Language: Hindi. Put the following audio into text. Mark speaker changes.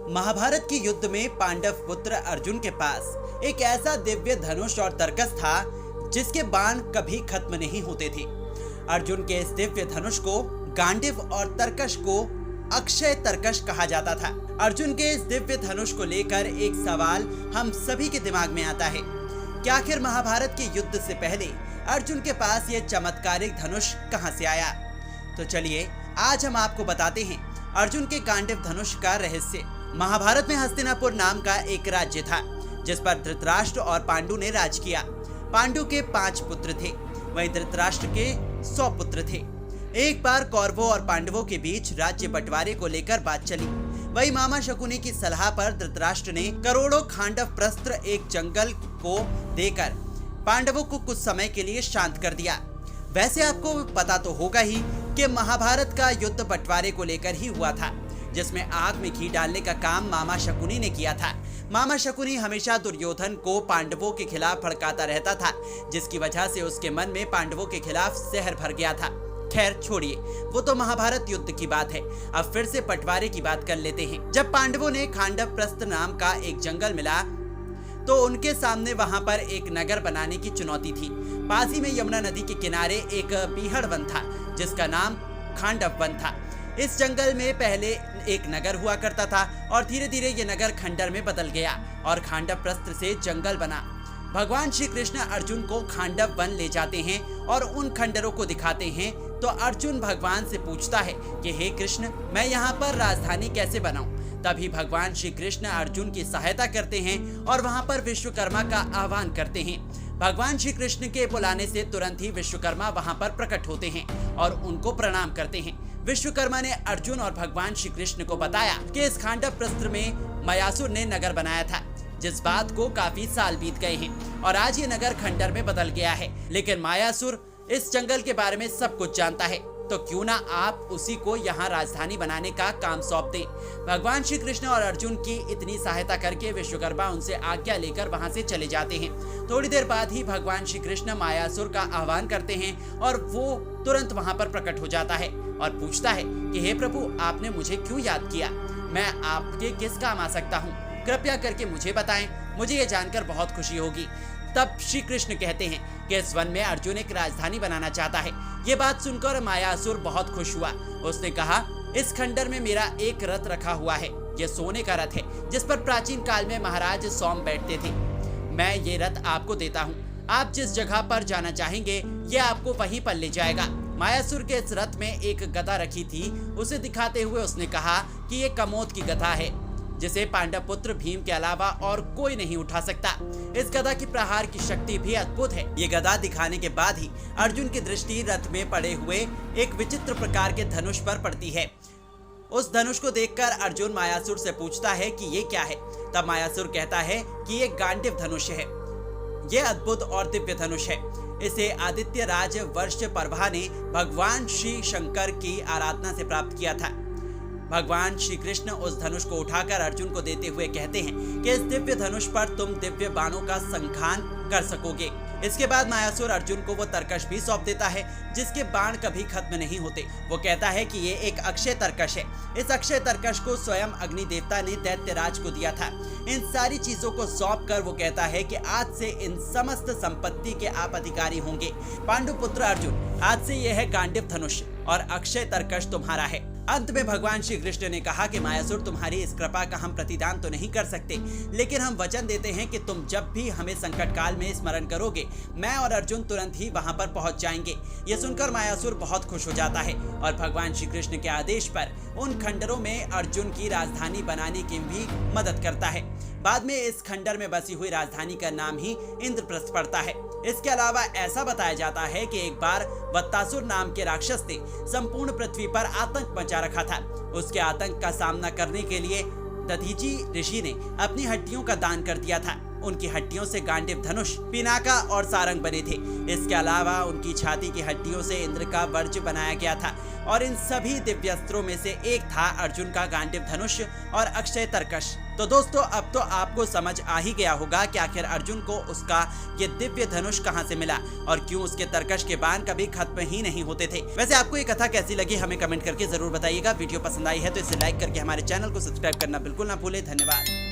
Speaker 1: महाभारत के युद्ध में पांडव पुत्र अर्जुन के पास एक ऐसा दिव्य धनुष और तरकस था जिसके बाण कभी खत्म नहीं होते थे। अर्जुन के इस दिव्य धनुष को गांडीव और तरकश को अक्षय तरकश कहा जाता था। अर्जुन के इस दिव्य धनुष को लेकर एक सवाल हम सभी के दिमाग में आता है कि आखिर महाभारत के युद्ध से पहले अर्जुन के पास ये चमत्कारिक धनुष कहां से आया। तो चलिए आज हम आपको बताते हैं अर्जुन के गांडीव धनुष का रहस्य। महाभारत में हस्तिनापुर नाम का एक राज्य था जिस पर धृतराष्ट्र और पांडु ने राज किया। पांडु के 5 पुत्र थे, वहीं धृतराष्ट्र के 100 पुत्र थे। एक बार कौरवों और पांडवों के बीच राज्य बंटवारे को लेकर बात चली। वही मामा शकुनी की सलाह पर धृतराष्ट्र ने करोड़ों खांडव प्रस्त्र एक जंगल को देकर पांडवों को कुछ समय के लिए शांत कर दिया। वैसे आपको पता तो होगा ही कि महाभारत का युद्ध बंटवारे को लेकर ही हुआ था, जिसमें आग में घी डालने का काम मामा शकुनी ने किया था। मामा शकुनी हमेशा दुर्योधन को पांडवों के खिलाफ भड़काता रहता था, जिसकी वजह से उसके मन में पांडवों के खिलाफ जहर भर गया था। खैर छोड़िए, वो तो महाभारत युद्ध की बात है। अब फिर से बंटवारे की बात कर लेते हैं। जब पांडवों ने खांडव प्रस्थ नाम का एक जंगल मिला तो उनके सामने वहां पर एक नगर बनाने की चुनौती थी। पास ही में यमुना नदी के किनारे एक बीहड़ वन था जिसका नाम खांडव वन था। इस जंगल में पहले एक नगर हुआ करता था और धीरे धीरे ये नगर खंडर में बदल गया और खांडव प्रस्थ से जंगल बना। भगवान श्री कृष्ण अर्जुन को खांडव वन ले जाते हैं और उन खंडरों को दिखाते हैं तो अर्जुन भगवान से पूछता है कि हे कृष्ण, मैं यहाँ पर राजधानी कैसे बनाऊं। तभी भगवान श्री कृष्ण अर्जुन की सहायता करते हैं और वहाँ पर विश्वकर्मा का आह्वान करते हैं। भगवान श्री कृष्ण के बुलाने से तुरंत ही विश्वकर्मा वहाँ पर प्रकट होते हैं और उनको प्रणाम करते हैं। विश्वकर्मा ने अर्जुन और भगवान श्री कृष्ण को बताया कि इस खांडव प्रस्थ में मयासुर ने नगर बनाया था, जिस बात को काफी साल बीत गए हैं और आज ये नगर खंडर में बदल गया है। लेकिन मायासुर इस जंगल के बारे में सब कुछ जानता है, तो क्यों ना आप उसी को यहाँ राजधानी बनाने का काम सौंप दें। भगवान श्री कृष्ण और अर्जुन की इतनी सहायता करके विश्वकर्मा उनसे आज्ञा लेकर वहाँ से चले जाते हैं। थोड़ी देर बाद ही भगवान श्री कृष्ण मायासुर का आह्वान करते हैं और वो तुरंत वहाँ पर प्रकट हो जाता है और पूछता है कि हे प्रभु, आपने मुझे क्यों याद किया? मैं आपके किस काम आ सकता हूँ? कृपया करके मुझे बताएं, मुझे ये जानकर बहुत खुशी होगी। तब श्री कृष्ण कहते हैं कि इस वन में अर्जुन एक राजधानी बनाना चाहता है। ये बात सुनकर मायासुर बहुत खुश हुआ। उसने कहा, इस खंडर में मेरा एक रथ रखा हुआ है। ये सोने का रथ है जिस पर प्राचीन काल में महाराज सोम बैठते थे। मैं ये रथ आपको देता हूँ। आप जिस जगह पर जाना चाहेंगे ये आपको वहीं पर ले जाएगा। मायासुर के इस रथ में एक गदा रखी थी। उसे दिखाते हुए उसने कहा कि ये कमोद की गदा है जिसे पांडव पुत्र भीम के अलावा और कोई नहीं उठा सकता। इस गदा की प्रहार की शक्ति भी अद्भुत है। ये गदा दिखाने के बाद ही अर्जुन की दृष्टि रथ में पड़े हुए एक विचित्र प्रकार के धनुष पर पड़ती है। उस धनुष को देखकर अर्जुन मायासुर से पूछता है कि ये क्या है। तब मायासुर कहता है कि ये गांडीव धनुष है। ये अद्भुत और दिव्य धनुष है। इसे आदित्य राज वर्ष परभा ने भगवान श्री शंकर की आराधना से प्राप्त किया था। भगवान श्री कृष्ण उस धनुष को उठाकर अर्जुन को देते हुए कहते हैं कि इस दिव्य धनुष पर तुम दिव्य बाणों का संखान कर सकोगे। इसके बाद मायासुर अर्जुन को वो तरकश भी सौंप देता है जिसके बाण कभी खत्म नहीं होते। वो कहता है कि ये एक अक्षय तरकश है। इस अक्षय तरकश को स्वयं अग्नि देवता ने दैत्यराज को दिया था। इन सारी चीजों को सौंप कर वो कहता है कि आज से इन समस्त संपत्ति के आप अधिकारी होंगे। पांडु पुत्र अर्जुन, आज से यह है गांडीव धनुष और अक्षय तरकश तुम्हारा है। अंत में भगवान श्री कृष्ण ने कहा कि मायासुर, तुम्हारी इस कृपा का हम प्रतिदान तो नहीं कर सकते, लेकिन हम वचन देते हैं कि तुम जब भी हमें संकट काल में स्मरण करोगे, मैं और अर्जुन तुरंत ही वहां पर पहुंच जाएंगे। ये सुनकर मायासुर बहुत खुश हो जाता है और भगवान श्री कृष्ण के आदेश पर उन खंडरों में अर्जुन की राजधानी बनाने की भी मदद करता है। बाद में इस खंडर में बसी हुई राजधानी का नाम ही इंद्रप्रस्थ पड़ता है। इसके अलावा ऐसा बताया जाता है कि एक बार वत्तासुर नाम के राक्षस ने संपूर्ण पृथ्वी पर आतंक मचा रखा था। उसके आतंक का सामना करने के लिए दधीची ऋषि ने अपनी हड्डियों का दान कर दिया था। उनकी हड्डियों से गांडीव धनुष, पिनाका और सारंग बने थे। इसके अलावा उनकी छाती की हड्डियों से इंद्र का वर्ज बनाया गया था और इन सभी दिव्यास्त्रों में से एक था अर्जुन का गांडीव धनुष और अक्षय तरकश। तो दोस्तों अब तो आपको समझ आ ही गया होगा कि आखिर अर्जुन को उसका ये दिव्य धनुष कहां से मिला और क्यों उसके तरकश के बाण कभी खत्म ही नहीं होते थे। वैसे आपको ये कथा कैसी लगी हमें कमेंट करके जरूर बताइएगा। वीडियो पसंद आई है तो इसे लाइक करके हमारे चैनल को सब्सक्राइब करना बिल्कुल ना भूले। धन्यवाद।